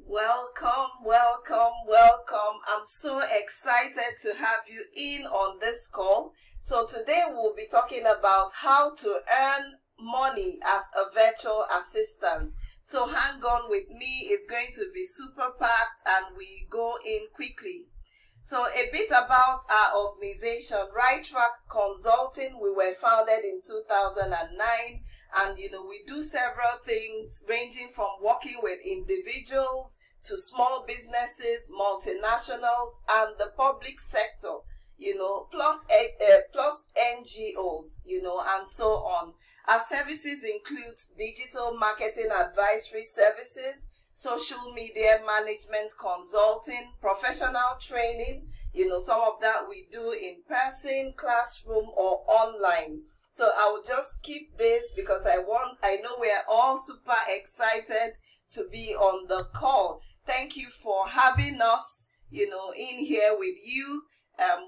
Welcome, welcome, welcome. I'm so excited to have you in on this call. So today we'll be talking about how to earn money as a virtual assistant. So hang on with me, it's going to be super packed and we go in quickly. So a bit about our organization, Ritetrac Consulting. We were founded in 2009 and we do several things ranging from working with individuals to small businesses, multinationals and the public sector, plus NGOs, and so on. Our services include digital marketing advisory services, social media management consulting, professional training, some of that we do in person, classroom or online. So I will just keep this because I know we are all super excited to be on the call. Thank you for having us, in here with you,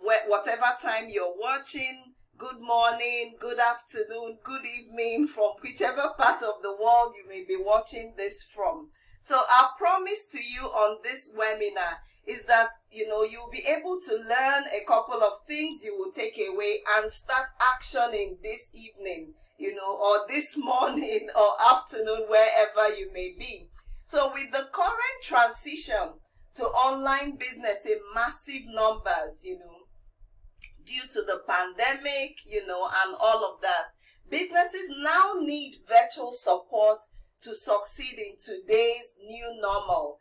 whatever time you're watching. Good morning, good afternoon, good evening, from whichever part of the world you may be watching this from. So our promise to you on this webinar is that, you'll be able to learn a couple of things you will take away and start actioning this evening, or this morning or afternoon, wherever you may be. So with the current transition to online business in massive numbers, due to the pandemic, and all of that, businesses now need virtual support to succeed in today's new normal.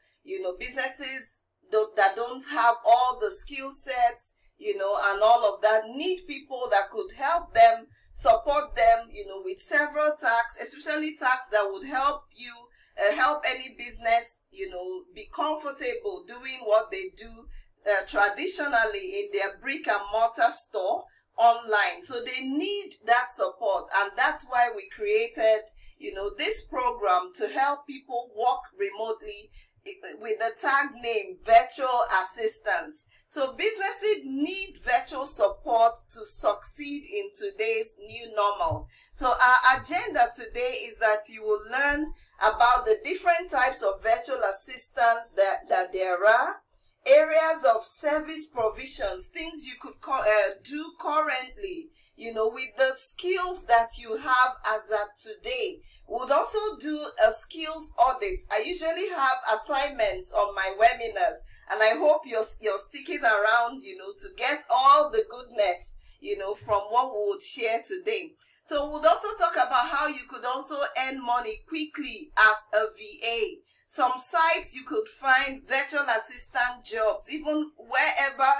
Businesses that don't have all the skill sets, and all of that need people that could help them, support them, with several tasks, especially tasks that would help you, help any business, be comfortable doing what they do traditionally in their brick and mortar store online. So they need that support, and that's why we created this program to help people work remotely with the tag name virtual assistants. So businesses need virtual support to succeed in today's new normal. So our agenda today is that you will learn about the different types of virtual assistants that there are, areas of service provisions, things you could do currently, with the skills that you have as at today. We'll also do a skills audit. I usually have assignments on my webinars, and I hope you're sticking around, to get all the goodness, from what we would share today. So we'll also talk about how you could also earn money quickly as a VA. Some sites you could find virtual assistant jobs, even wherever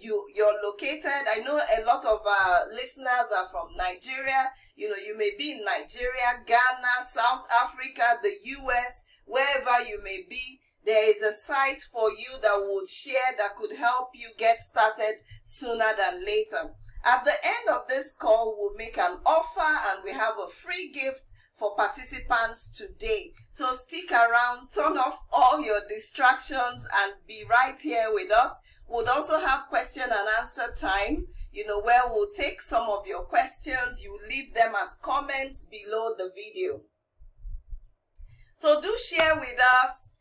you're located. I know a lot of our listeners are from Nigeria. You may be in Nigeria, Ghana, South Africa, the US, wherever you may be. There is a site for you that would share that could help you get started sooner than later. At the end of this call, we'll make an offer and we have a free gift for participants today. So stick around, turn off all your distractions and be right here with us. We'll also have question and answer time, where we'll take some of your questions. You leave them as comments below the video. So do share with us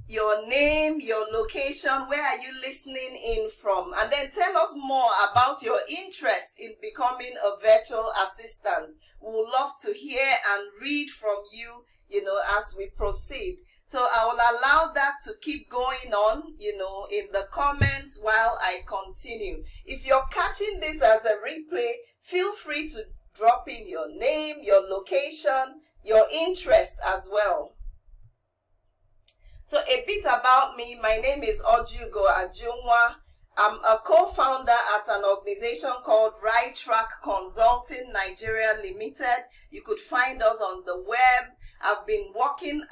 your name, your location, where are you listening in from, and then tell us more about your interest in becoming a virtual assistant. We would love to hear and read from you, as we proceed. So I will allow that to keep going on, in the comments while I continue. If you're catching this as a replay, feel free to drop in your name, your location, your interest as well. So a bit about me. My name is Ojugo Ajunwa. I'm a co-founder at an organization called Ritetrac Consulting Nigeria Limited. You could find us on the web. I've been working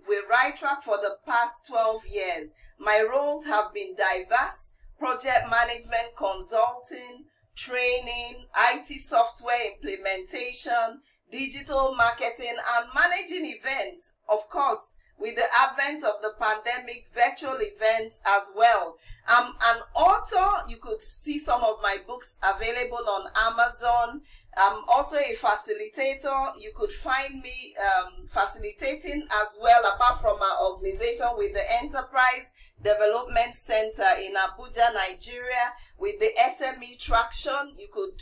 with Ritetrac for the past 12 years. My roles have been diverse: project management, consulting, training, IT software implementation, digital marketing, and managing events, of course, with the advent of the pandemic, virtual events as well. I'm an author. You could see some of my books available on Amazon. I'm also a facilitator. You could find me facilitating as well, apart from my organization, with the Enterprise Development Center in Abuja, Nigeria, with the SME Traction. You could,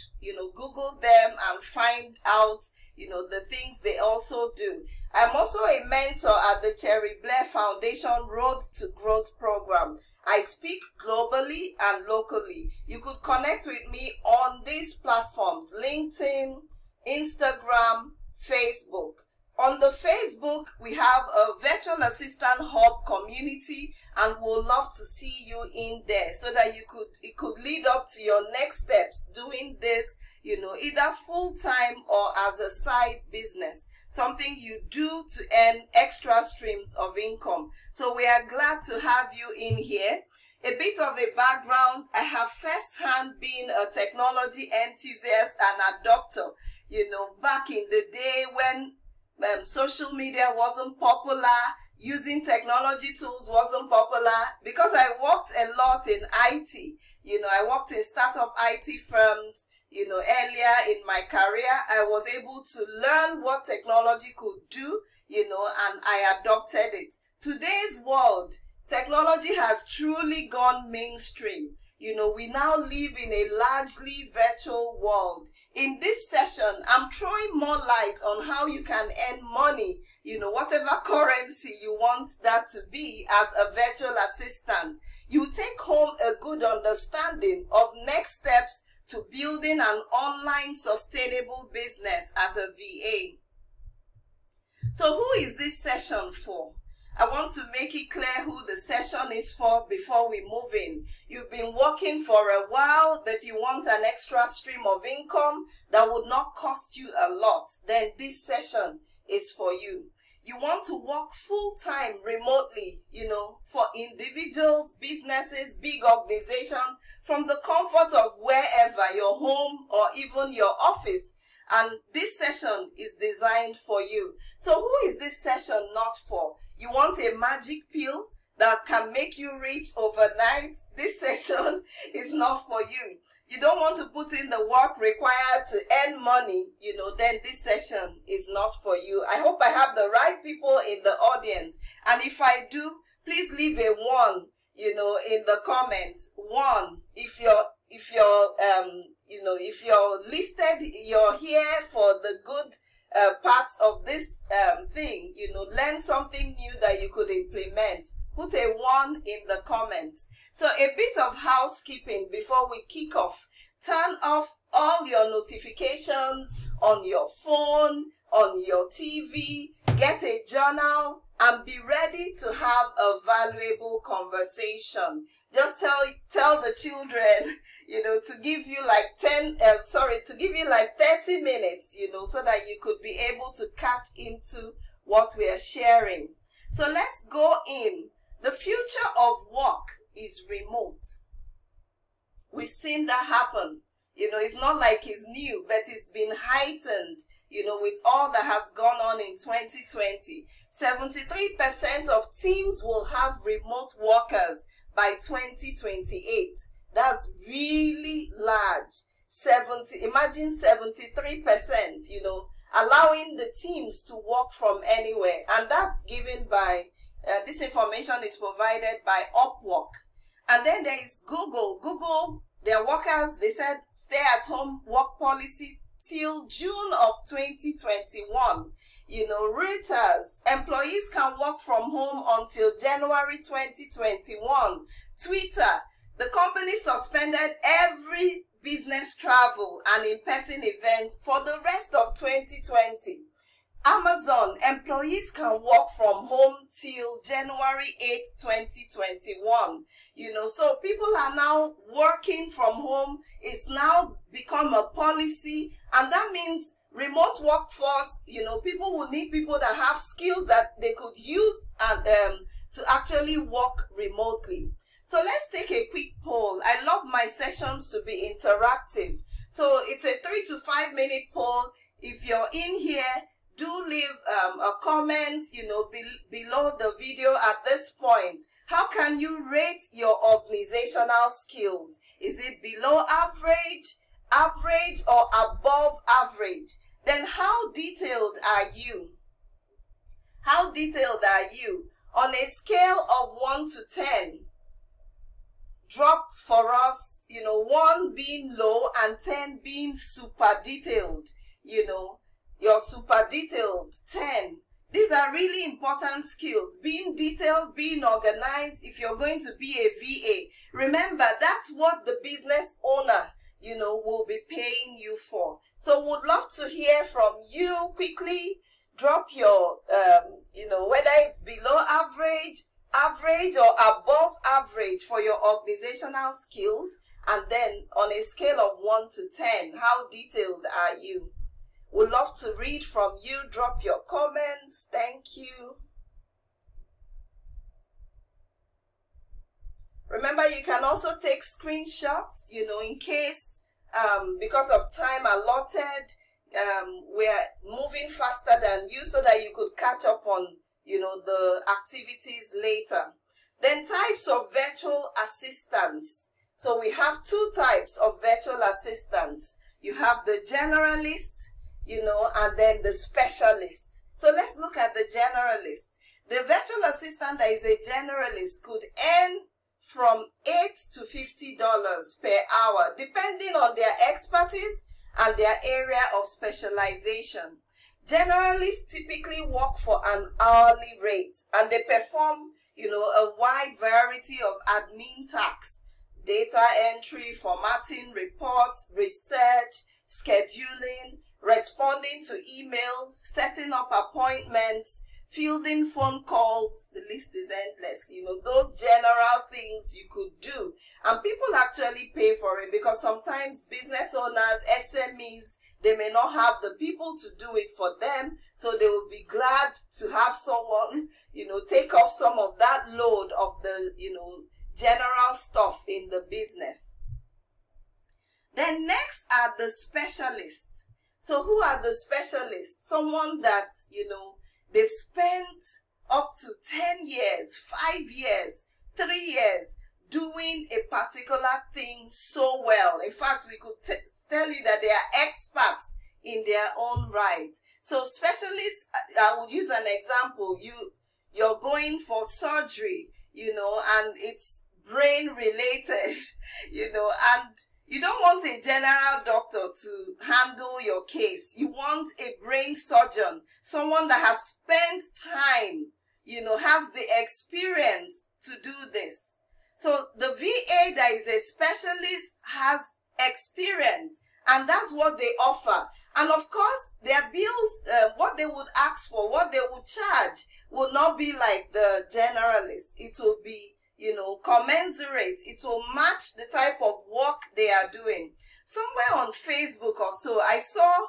Google them and find out, the things they also do. I'm also a mentor at the Cherry Blair Foundation Road to Growth program. I speak globally and locally. You could connect with me on these platforms: LinkedIn, Instagram, Facebook. On the Facebook, we have a virtual assistant hub community, and we'll love to see you in there so that it could lead up to your next steps doing this, either full-time or as a side business, something you do to earn extra streams of income. So we are glad to have you in here. A bit of a background: I have firsthand been a technology enthusiast and adopter, back in the day when social media wasn't popular, using technology tools wasn't popular. Because I worked a lot in IT, I worked in startup IT firms, earlier in my career. I was able to learn what technology could do, and I adopted it. Today's world, technology has truly gone mainstream. We now live in a largely virtual world. In this session, I'm throwing more light on how you can earn money, whatever currency you want that to be, as a virtual assistant. You take home a good understanding of next steps to building an online sustainable business as a VA. So who is this session for? I want to make it clear who the session is for before we move in. You've been working for a while, but you want an extra stream of income that would not cost you a lot. Then this session is for you. You want to work full-time remotely, for individuals, businesses, big organizations, from the comfort of wherever, your home or even your office. And this session is designed for you. So who is this session not for? You want a magic pill that can make you rich overnight? This session is not for you. You don't want to put in the work required to earn money, then this session is not for you. I hope I have the right people in the audience. And if I do, please leave a 1, in the comments. 1, if you're listed, you're here for the good parts of this thing, learn something new that you could implement. Put a 1 in the comments. So a bit of housekeeping before we kick off. Turn off all your notifications on your phone, on your TV. Get a journal and be ready to have a valuable conversation. Just tell the children, to give you like 30 minutes, so that you could be able to catch into what we are sharing. So let's go in. The future of work is remote. We've seen that happen. It's not like it's new, but it's been heightened, with all that has gone on in 2020. 73% of teams will have remote workers by 2028. That's really large. Imagine 73%, allowing the teams to work from anywhere. And that's given by, this information is provided by Upwork. And then there is Google. Google, their workers, they said stay-at-home work policy till June of 2021. Reuters, employees can work from home until January 2021. Twitter, the company suspended every business travel and in-person event for the rest of 2020. Amazon, employees can work from home till January 8, 2021. So people are now working from home. It's now become a policy, and that means remote workforce, people will need people that have skills that they could use and to actually work remotely. So let's take a quick poll. I love my sessions to be interactive. So it's a 3 to 5 minute poll. If you're in here, do leave a comment, below the video at this point. How can you rate your organizational skills? Is it below average, average or above average, then how detailed are you? How detailed are you? On a scale of 1 to 10, drop for us, 1 being low and 10 being super detailed. You're super detailed, 10. These are really important skills. Being detailed, being organized. If you're going to be a VA, remember that's what the business owner, will be paying you for. So would love to hear from you quickly. Drop your, whether it's below average, average or above average for your organizational skills. And then on a scale of 1 to 10, how detailed are you? Would love to read from you. Drop your comments. Thank you. Remember, you can also take screenshots, in case, because of time allotted, we're moving faster than you so that you could catch up on, the activities later. Then types of virtual assistants. So we have 2 types of virtual assistants. You have the generalist, and then the specialist. So let's look at the generalist. The virtual assistant that is a generalist could earn from $8 to $50 per hour, depending on their expertise and their area of specialization. Generalists typically work for an hourly rate, and they perform, a wide variety of admin tasks: data entry, formatting reports, research, scheduling, responding to emails, setting up appointments, fielding phone calls. The list is endless. Those general things you could do. And people actually pay for it because sometimes business owners, SMEs, they may not have the people to do it for them. So they will be glad to have someone, take off some of that load of the, general stuff in the business. Then next are the specialists. So who are the specialists? Someone that, they've spent up to 10 years, 5 years, 3 years doing a particular thing so well. In fact, we could tell you that they are experts in their own right. So specialists, I will use an example. You're going for surgery, and it's brain related, and you don't want a general doctor to handle your case. You want a brain surgeon, someone that has spent time, has the experience to do this. So the VA that is a specialist has experience, and that's what they offer. And of course, their bills, what they would ask for, what they would charge, will not be like the generalist. It will be, commensurate. It will match the type of work they are doing. Somewhere on Facebook or so, I saw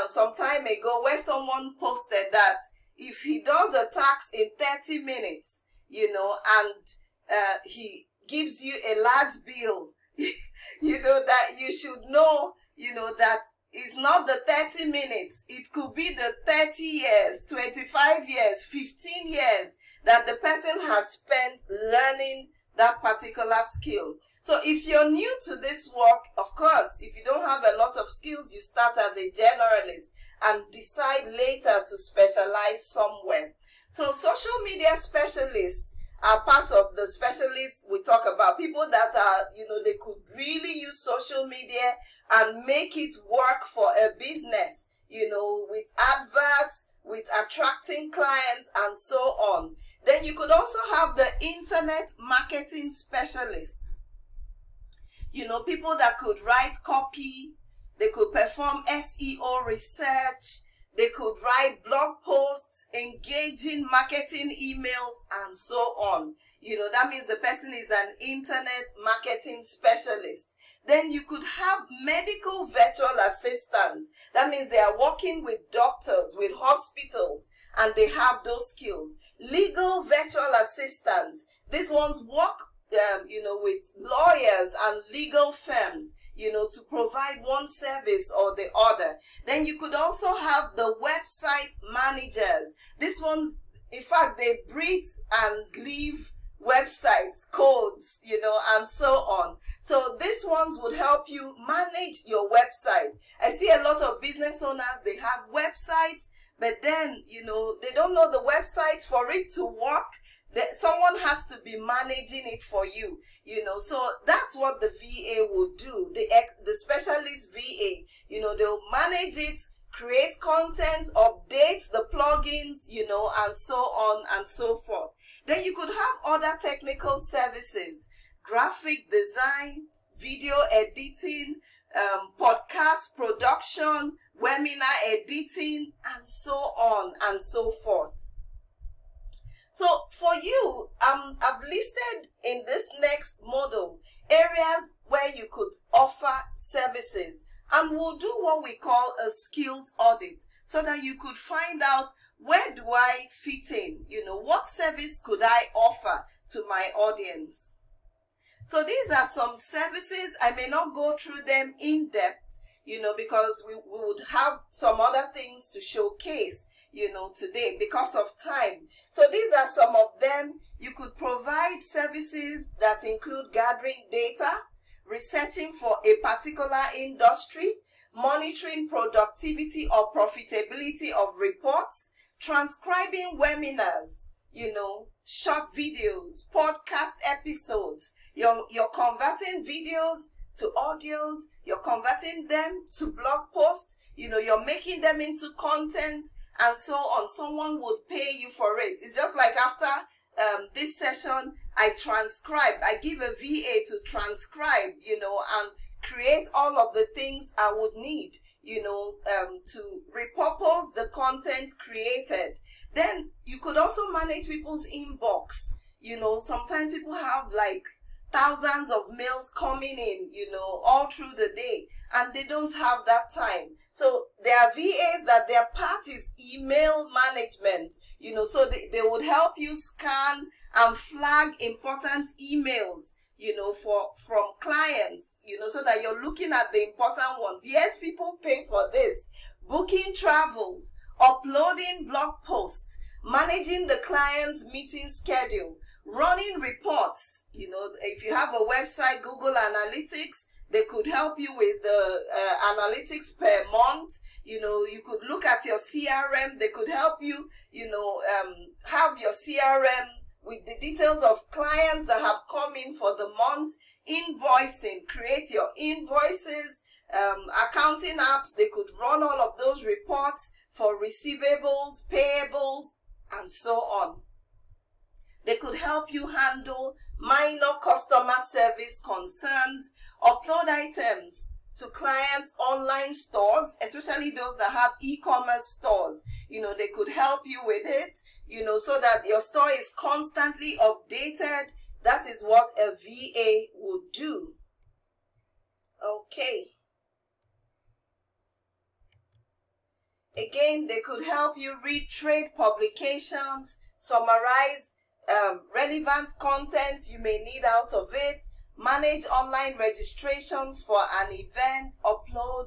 some time ago where someone posted that if he does a tax in 30 minutes, and he gives you a large bill, that you should know, that it's not the 30 minutes. It could be the 30 years, 25 years, 15 years that the person has spent learning that particular skill. So if you're new to this work, of course, if you don't have a lot of skills, you start as a generalist and decide later to specialize somewhere. So social media specialists are part of the specialists we talk about. People that are, they could really use social media and make it work for a business, with adverts, with attracting clients and so on. Then you could also have the internet marketing specialist. People that could write copy, they could perform SEO research, they could write blog posts, engaging marketing emails, and so on. That means the person is an internet marketing specialist. Then you could have medical virtual assistants. That means they are working with doctors, with hospitals, and they have those skills. Legal virtual assistants. These ones work, with lawyers and legal firms, to provide one service or the other. Then you could also have the website managers. These ones, in fact, they breathe and live websites, codes, and so on. So these ones would help you manage your website. I see a lot of business owners, they have websites, but then, you know, they don't know the website. For it to work, someone has to be managing it for you, you know. So that's what the VA will do, the specialist VA. You know, they'll manage it, create content, update the plugins, you know, and so on and so forth. Then you could have other technical services, graphic design, video editing, podcast production, webinar editing, and so on and so forth. So for you, I've listed in this next model areas where you could offer services, and we'll do what we call a skills audit so that you could find out, where do I fit in? You know, what service could I offer to my audience? So these are some services. I may not go through them in depth, you know, because we would have some other things to showcase, you know, today because of time. So these are some of them. You could provide services that include gathering data, researching for a particular industry, monitoring productivity or profitability of reports, transcribing webinars, you know, short videos, podcast episodes. You're converting videos to audios, you're converting them to blog posts, you know, you're making them into content, and so on. Someone would pay you for it. It's just like after this session, I give a VA to transcribe, you know, and create all of the things I would need, you know, to repurpose the content created. Then you could also manage people's inbox. You know, sometimes people have like thousands of mails coming in, you know, all through the day, and they don't have that time. So there are VAs that their part is email management, you know, so they would help you scan and flag important emails, you know, from clients, you know, so that you're looking at the important ones. Yes, people pay for this. Booking travels, uploading blog posts, managing the client's meeting schedule, running reports. You know, if you have a website, Google Analytics, they could help you with the analytics per month. You know, you could look at your CRM. They could help you, you know, have your CRM with the details of clients that have come in for the month. Invoicing, create your invoices. Accounting apps, they could run all of those reports for receivables, payables, and so on. They could help you handle minor customer service concerns, upload items to clients' online stores, especially those that have e-commerce stores. You know, they could help you with it, you know, so that your store is constantly updated. That is what a VA would do. Okay. Again, they could help you read trade publications, summarize relevant content you may need out of it, manage online registrations for an event, upload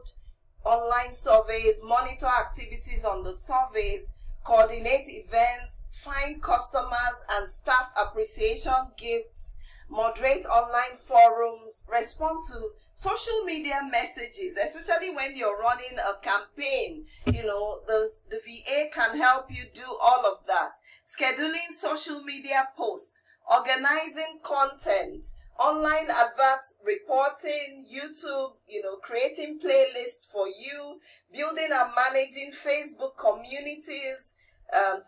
online surveys, monitor activities on the surveys, coordinate events, find customers and staff appreciation gifts, moderate online forums, respond to social media messages, especially when you're running a campaign. You know, the VA can help you do all of that. Scheduling social media posts, organizing content, online adverts reporting, YouTube, you know, creating playlists for you, building and managing Facebook communities,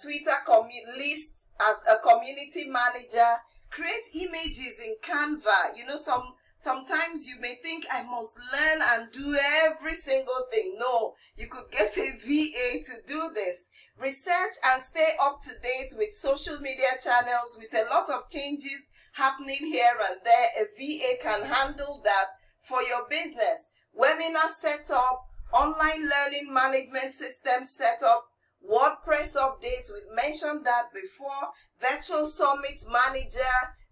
Twitter lists as a community manager, create images in Canva. You know, sometimes you may think I must learn and do every single thing. No, you could get a VA to do this. Research and stay up to date with social media channels. With a lot of changes happening here and there, a VA can handle that for your business. Webinar setup, online learning management system setup, WordPress updates, we mentioned that before, virtual summit manager,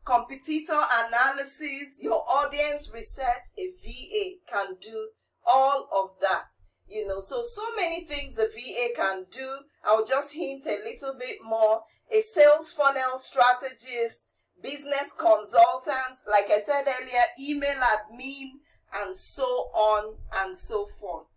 competitor analysis, your audience research. A VA can do all of that. You know, so many things the VA can do. I'll just hint a little bit more. A sales funnel strategist, business consultant, like I said earlier, email admin, and so on and so forth.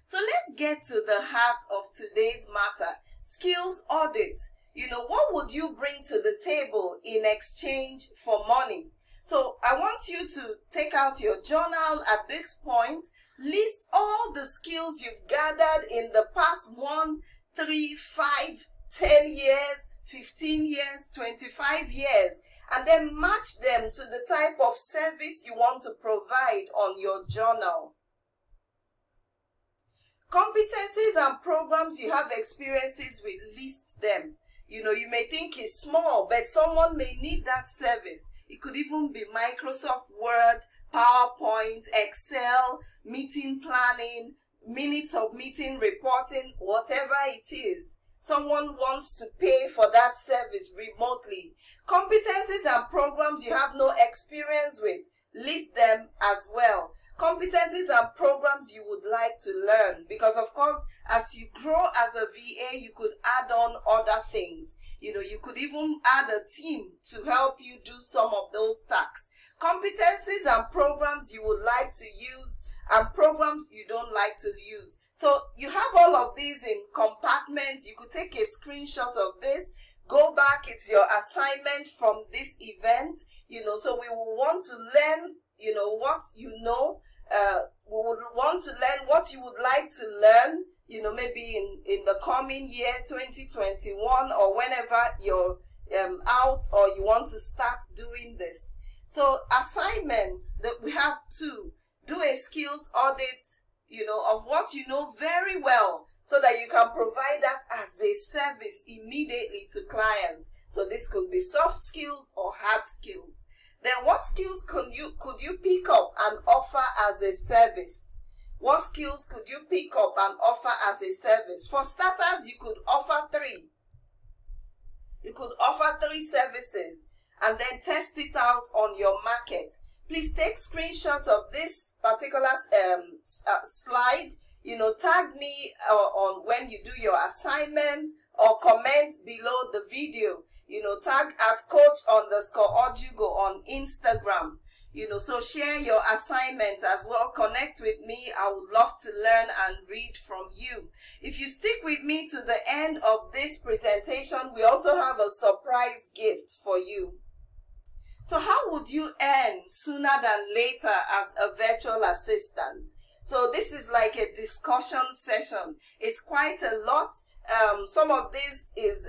So let's get to the heart of today's matter. Skills audit. You know, what would you bring to the table in exchange for money? So I want you to take out your journal at this point, list all the skills you've gathered in the past 1, 3, 5, 10 years, 15 years, 25 years, and then match them to the type of service you want to provide on your journal. Competencies and programs you have experiences with, list them. You know, you may think it's small, but someone may need that service. It could even be Microsoft Word, PowerPoint, Excel, meeting planning, minutes of meeting reporting, whatever it is. Someone wants to pay for that service remotely. Competencies and programs you have no experience with, list them as well. Competencies and programs you would like to learn, because of course as you grow as a VA you could add on other things. You know, you could even add a team to help you do some of those tasks. Competencies and programs you would like to use and programs you don't like to use. So you have all of these in compartments. You could take a screenshot of this, go back, it's your assignment from this event. You know, so we will want to learn, you know, what you know. We would want to learn what you would like to learn, you know, maybe in the coming year, 2021, or whenever you're out or you want to start doing this. So assignments that we have to do a skills audit, you know, of what you know very well, so that you can provide that as a service immediately to clients. So this could be soft skills or hard skills. Then what skills could you pick up and offer as a service? What skills could you pick up and offer as a service? For starters, you could offer 3. You could offer 3 services and then test it out on your market. Please take screenshots of this particular slide. You know, tag me on when you do your assignment, or comment below the video. You know, tag at coach_Ojugo on Instagram. You know, so share your assignment as well. Connect with me. I would love to learn and read from you. If you stick with me to the end of this presentation, we also have a surprise gift for you. So how would you earn sooner than later as a virtual assistant? So this is like a discussion session. It's quite a lot. Some of this is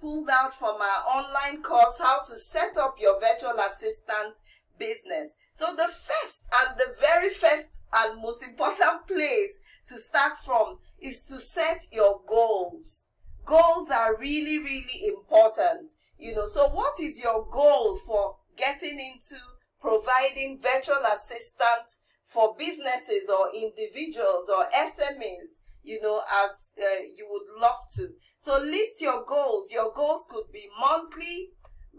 pulled out from our online course, How to Set Up Your Virtual Assistant Business. So the first and the very first and most important place to start from is to set your goals. Goals are really, really important. You know, so what is your goal for getting into providing virtual assistants for businesses or individuals or SMEs, you know, as you would love to? So list your goals. Your goals could be monthly,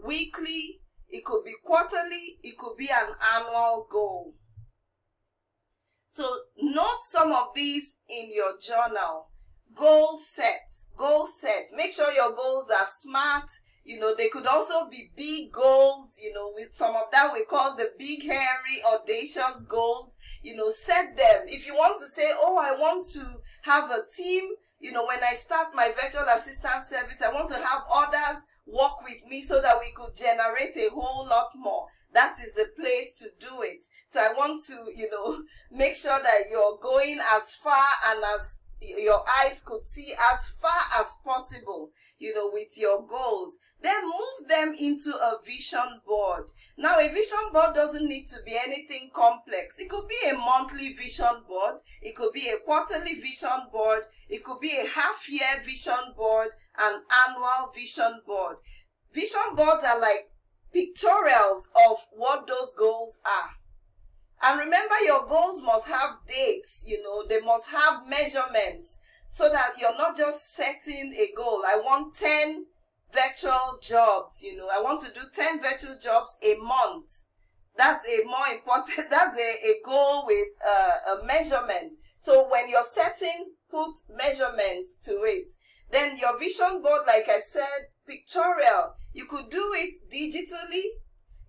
weekly, it could be quarterly, it could be an annual goal. So note some of these in your journal. Goal set. Goal set. Make sure your goals are SMART. You know, they could also be big goals, you know, with some of that we call the big, hairy, audacious goals. You know, set them. If you want to say, oh, I want to have a team, you know, when I start my virtual assistant service, I want to have others work with me so that we could generate a whole lot more. That is the place to do it. So I want to, you know, make sure that you're going as far and as your eyes could see as far as possible, you know, with your goals. Then move them into a vision board. Now, a vision board doesn't need to be anything complex. It could be a monthly vision board. It could be a quarterly vision board. It could be a half-year vision board, an annual vision board. Vision boards are like pictorials of what those goals are. And remember, your goals must have dates, you know, they must have measurements, so that you're not just setting a goal. I want 10 virtual jobs, you know, I want to do 10 virtual jobs a month. That's a more important, that's a goal with a measurement. So when you're setting, put measurements to it. Then your vision board, like I said, pictorial. You could do it digitally.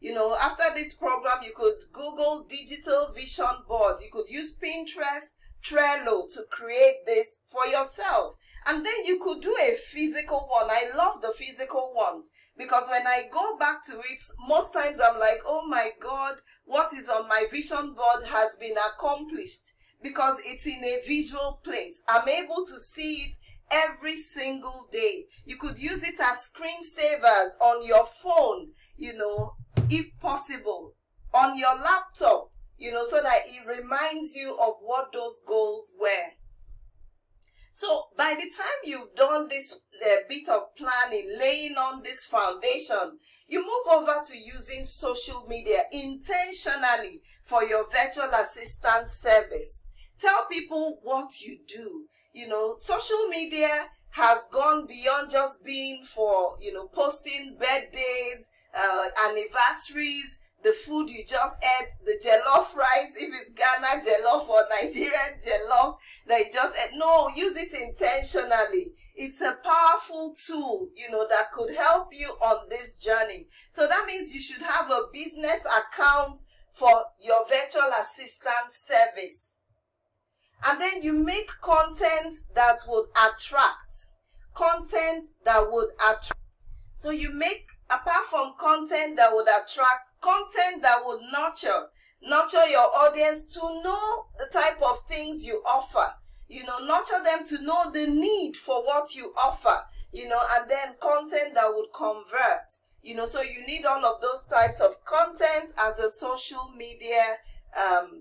You know, after this program, you could Google digital vision boards. You could use Pinterest, Trello to create this for yourself. And then you could do a physical one. I love the physical ones because when I go back to it, most times I'm like, oh my God, what is on my vision board has been accomplished because it's in a visual place. I'm able to see it every single day. You could use it as screensavers on your phone, you know, if possible, on your laptop, you know, so that it reminds you of what those goals were. So by the time you've done this bit of planning, laying on this foundation, you move over to using social media intentionally for your virtual assistant service. Tell people what you do. You know, social media has gone beyond just being for, you know, posting birthdays, anniversaries, the food you just ate, the jollof rice, if it's Ghana jollof or Nigerian jollof that you just ate. No, use it intentionally. It's a powerful tool, you know, that could help you on this journey. So that means you should have a business account for your virtual assistant service. And then you make content that would attract. Content that would attract. So you make, apart from content that would attract, content that would nurture your audience to know the type of things you offer. You know, nurture them to know the need for what you offer, you know, and then content that would convert. You know, so you need all of those types of content as a social media,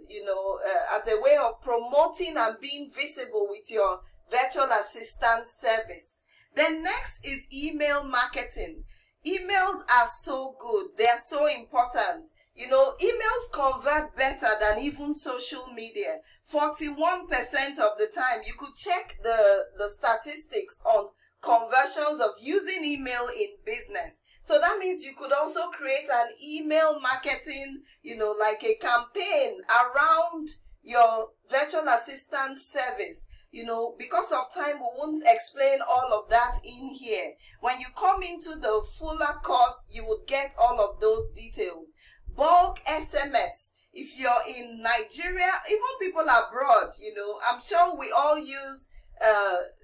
you know, as a way of promoting and being visible with your virtual assistant service. Then next is email marketing. Emails are so good. They are so important. You know, emails convert better than even social media. 41% of the time, you could check the statistics on conversions of using email in business. So that means you could also create an email marketing, you know, like a campaign around your virtual assistant service. You know, because of time, we won't explain all of that in here. When you come into the fuller course, you would get all of those details. Bulk SMS. If you're in Nigeria, even people abroad, you know, I'm sure we all use,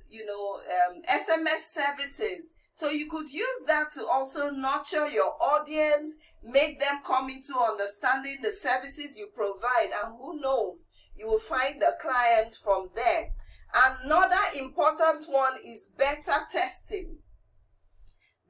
you know, SMS services. So you could use that to also nurture your audience, make them come into understanding the services you provide, and who knows, you will find the client from there. Another important one is beta testing.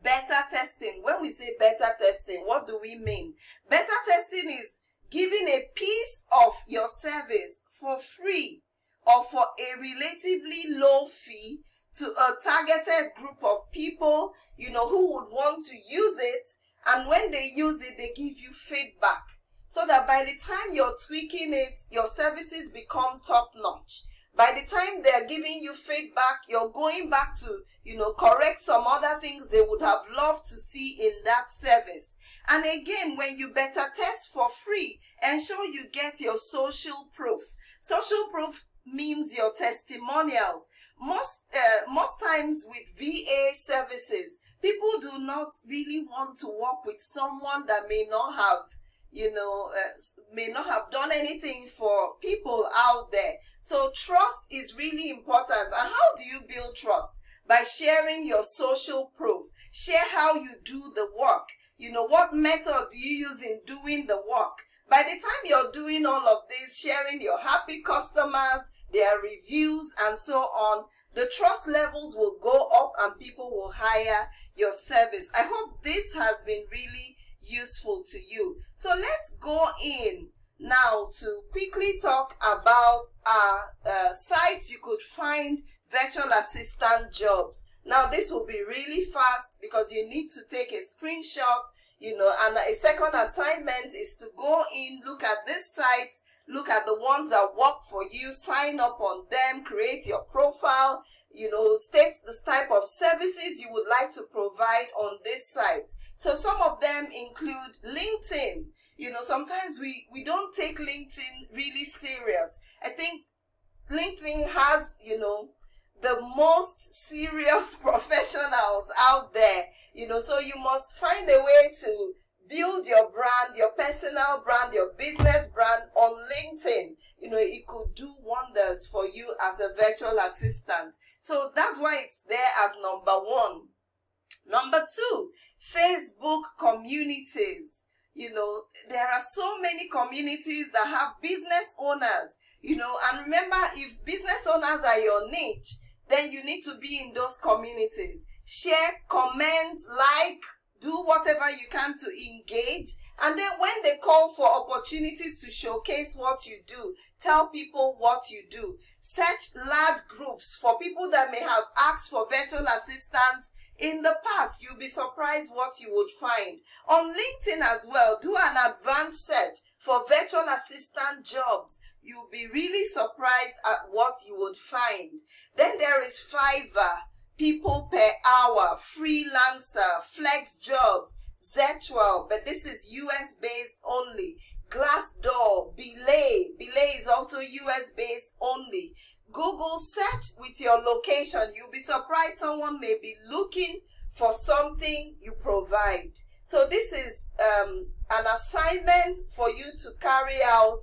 Beta testing. When we say beta testing, what do we mean? Beta testing is giving a piece of your service for free or for a relatively low fee to a targeted group of people, you know, who would want to use it. And when they use it, they give you feedback so that by the time you're tweaking it, your services become top notch. By the time they're giving you feedback, you're going back to, you know, correct some other things they would have loved to see in that service. And again, when you beta test for free, ensure you get your social proof. Social proof means your testimonials. Most times with VA services, people do not really want to work with someone that may not have, you know, may not have done anything for people out there. So trust is really important. And how do you build trust? By sharing your social proof. Share how you do the work. You know, what method do you use in doing the work? By the time you're doing all of this, sharing your happy customers, their reviews, and so on, the trust levels will go up and people will hire your service. I hope this has been really useful to you. So let's go in now to quickly talk about sites you could find virtual assistant jobs. Now this will be really fast because you need to take a screenshot, you know, and a second assignment is to go in, look at these sites, look at the ones that work for you, sign up on them, create your profile, you know, state the type of services you would like to provide on this site. So some of them include LinkedIn. You know, sometimes we don't take LinkedIn really serious. I think LinkedIn has, you know, the most serious professionals out there, so you must find a way to build your brand, your personal brand, your business brand on LinkedIn. It could do wonders for you as a virtual assistant. So that's why it's there as number 1. Number 2, Facebook communities. There are so many communities that have business owners, and remember, if business owners are your niche, then you need to be in those communities. Share, comment, like, do whatever you can to engage. And then when they call for opportunities to showcase what you do, tell people what you do. Search large groups for people that may have asked for virtual assistants in the past. You'll be surprised what you would find. On LinkedIn as well, do an advanced search for virtual assistant jobs. You'll be really surprised at what you would find. Then there is Fiverr, people per hour, freelancer, flex jobs, Zetwell, but this is US based only. Glassdoor, Belay is also US based only. Google search with your location. You'll be surprised someone may be looking for something you provide. So this is an assignment for you to carry out,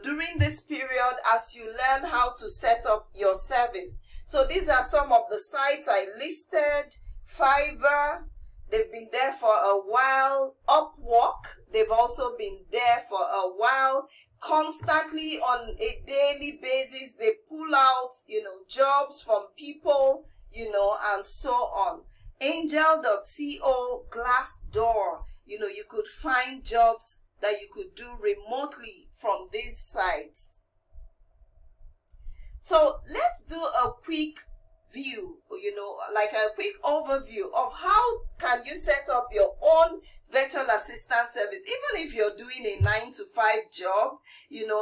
during this period as you learn how to set up your service. So these are some of the sites I listed. Fiverr, they've been there for a while. Upwork, they've also been there for a while. Constantly on a daily basis, they pull out, jobs from people, and so on. Angel.co, Glassdoor, you could find jobs that you could do remotely from these sites. So let's do a quick view, like a quick overview of how can you set up your own virtual assistant service. Even if you're doing a 9-to-5 job, even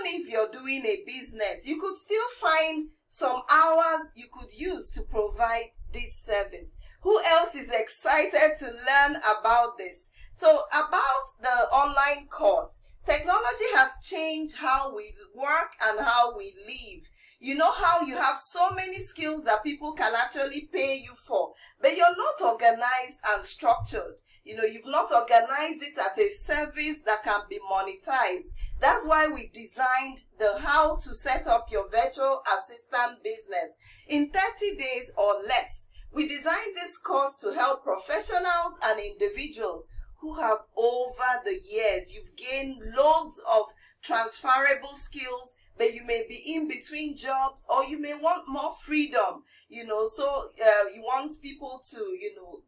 if you're doing a business, you could still find some hours you could use to provide this service. Who else is excited to learn about this? So about the online course, technology has changed how we work and how we live. You know how you have so many skills that people can actually pay you for, but you're not organized and structured. You've not organized it as a service that can be monetized. That's why we designed the how to set up your virtual assistant business in 30 days or less. We designed this course to help professionals and individuals who have over the years, you've gained loads of transferable skills, but you may be in between jobs, or you may want more freedom, so you want people to,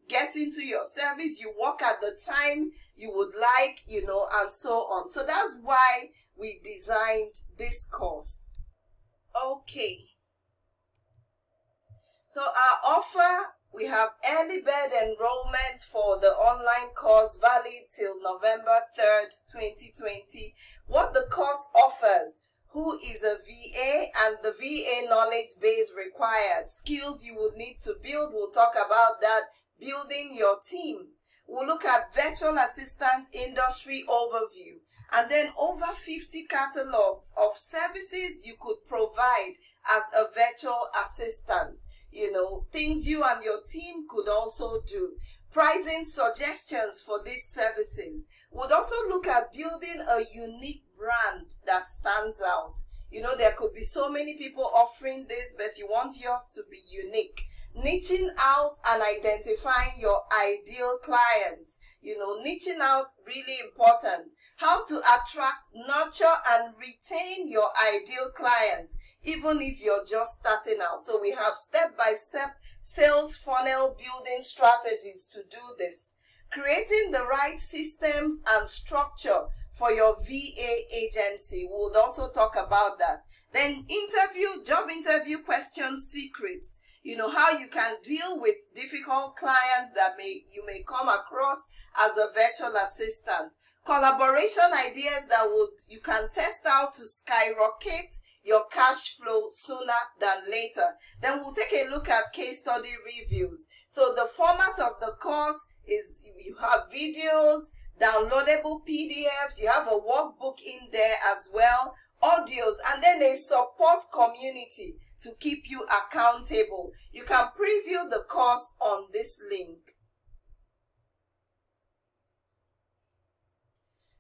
get into your service, you work at the time you would like, and so on. So that's why we designed this course. Okay. So our offer, we have early bird enrollment for the online course valid till November 3rd, 2020. What the course offers: who is a VA and the VA knowledge base required, skills you would need to build. We'll talk about that. Building your team. We'll look at virtual assistant industry overview, and then over 50 catalogs of services you could provide as a virtual assistant. Things you and your team could also do. Pricing suggestions for these services. We'll also look at building a unique brand that stands out. There could be so many people offering this, but you want yours to be unique. Niching out and identifying your ideal clients. Niching out, really important. How to attract, nurture, and retain your ideal clients, even if you're just starting out. So we have step-by-step sales funnel building strategies to do this. Creating the right systems and structure for your VA agency. We'll also talk about that. Then job interview questions, secrets. How you can deal with difficult clients that you may come across as a virtual assistant. Collaboration ideas that you can test out to skyrocket your cash flow sooner than later. Then we'll take a look at case study reviews. So the format of the course is you have videos, downloadable PDFs, you have a workbook in there as well, audios, and then a support community. to keep you accountable. You can preview the course on this link.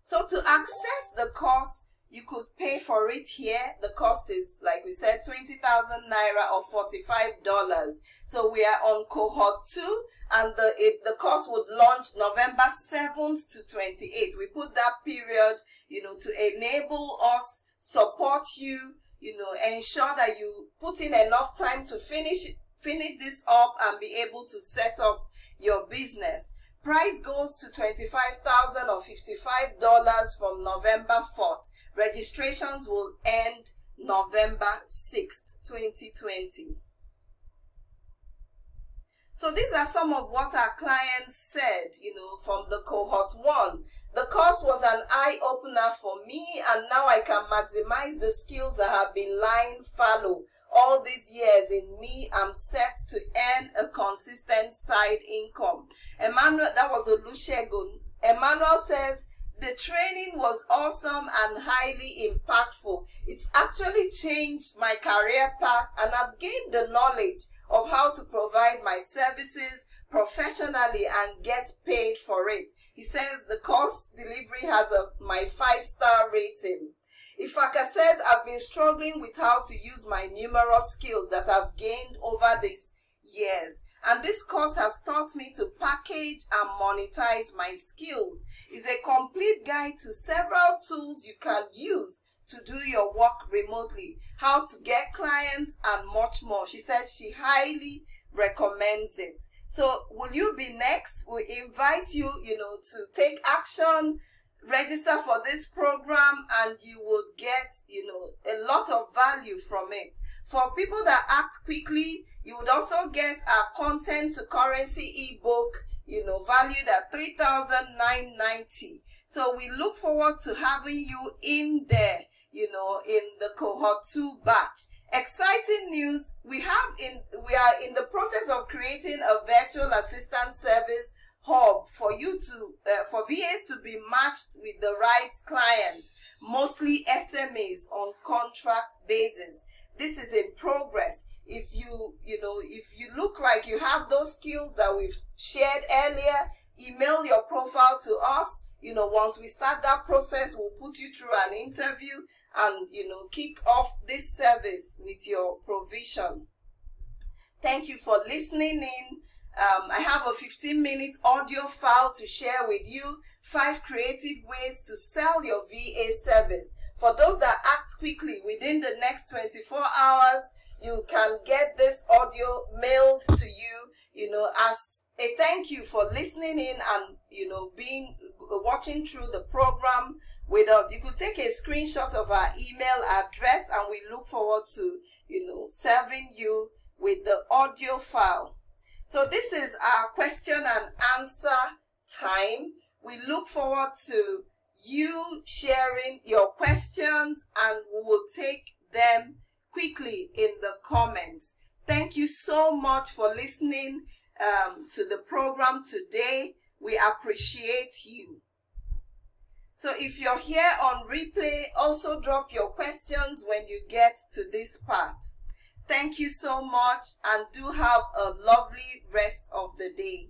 So to access the course, you could pay for it here. The cost is, like we said, 20,000 naira or $45. So we are on cohort 2, and the course would launch November 7th to 28th. We put that period, to enable us, support you, ensure that you put in enough time to finish this up and be able to set up your business. Price goes to $25,000 or $55 from November 4th. Registrations will end November 6th, 2020. So these are some of what our clients said, from the cohort 1. The course was an eye-opener for me, and now I can maximize the skills that have been lying fallow all these years in me. I'm set to earn a consistent side income. Emmanuel, that was Olusegun. Emmanuel says, the training was awesome and highly impactful. It's actually changed my career path, and I've gained the knowledge of how to provide my services professionally and get paid for it. He says the course delivery has my 5-star rating. Ifaka says, I've been struggling with how to use my numerous skills that I've gained over these years, and this course has taught me to package and monetize my skills. It's a complete guide to several tools you can use to do your work remotely, how to get clients, and much more. She says she highly recommends it. So will you be next? We invite you, to take action, register for this program, and you would get, a lot of value from it. For people that act quickly, you would also get our content to currency ebook, valued at $3,990. So we look forward to having you in there, in the cohort 2 batch. Exciting news, we are in the process of creating a virtual assistant service hub for for VAs to be matched with the right clients, mostly SMEs on contract basis. This is in progress. If you look like you have those skills that we've shared earlier, email your profile to us. Once we start that process, we'll put you through an interview and, kick off this service with your provision. Thank you for listening in. I have a 15-minute audio file to share with you, 5 creative ways to sell your VA service. For those that act quickly, within the next 24 hours, you can get this audio mailed to you, as a thank you for listening in and, watching through the program with us. You could take a screenshot of our email address, and we look forward to, serving you with the audio file. So this is our question and answer time. We look forward to you sharing your questions, and we will take them quickly in the comments. Thank you so much for listening to the program today. We appreciate you. So if you're here on replay, also drop your questions when you get to this part. Thank you so much, and do have a lovely rest of the day.